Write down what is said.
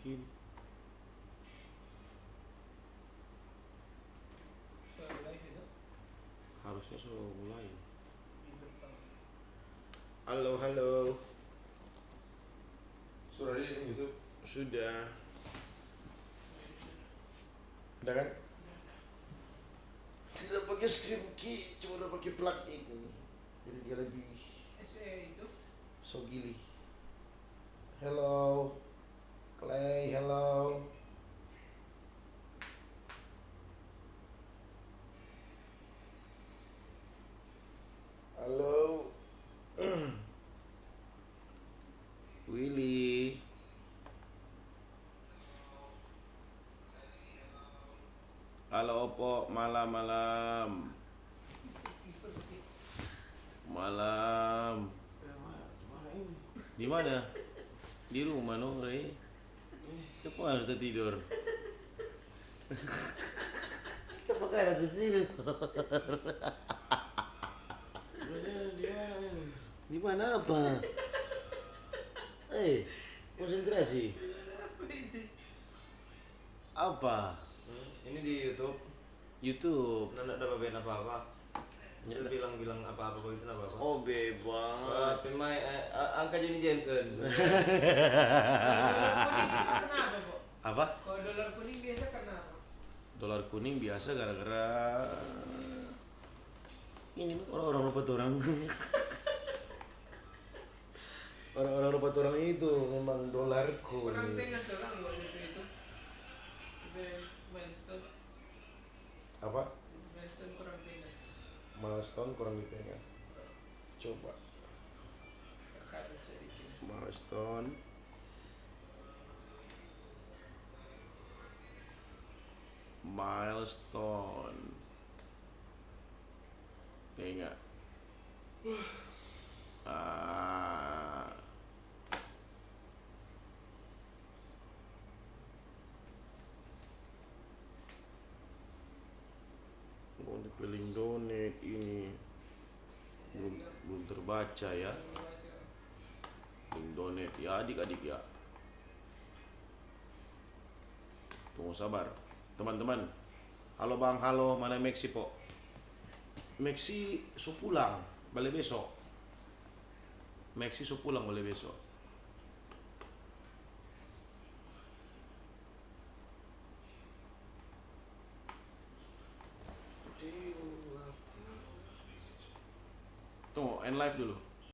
ini. Harusnya sudah mulai. Halo, halo. Sudah ini gitu. Sudah. Udah kan? Tidak pakai screen key, cuma udah pakai plug ini. Jadi dia lebih SE itu so gili. Hello. Clay, hello. Halo. Willy. Halo Opo, malam. Di mana? Di rumah no, Rey. Kenapa harus tidur? Kenapa harus tidur? Di mana apa? Konsentrasi. Apa? Ini di YouTube. YouTube. Nggak ada bagian apa-apa. Dia bilang apa-apa kok itu apa-apa. Oh bebas. Pemain angka Johnny Jameson. kenapa kok? Apa? Kalau dolar kuning biasa kenapa? Dolar kuning biasa gara-gara ini orang-orang lupa orang. Orang-orang lupa orang itu memang dolar Kurang kuning. tengah dolar nggak itu? Itu milestone. Apa? Milestone kurang tengah. Milestone kurang di tengah. Coba. Terkadang sedikit. Milestone. Tengah. Mau dipilih donate ini belum terbaca ya. Link donate ya adik-adik ya. Tunggu sabar teman-teman. Halo bang, halo, mana Maxi po? Maxi so pulang, balik besok. Maxi so pulang balik besok. Tunggu, end live dulu.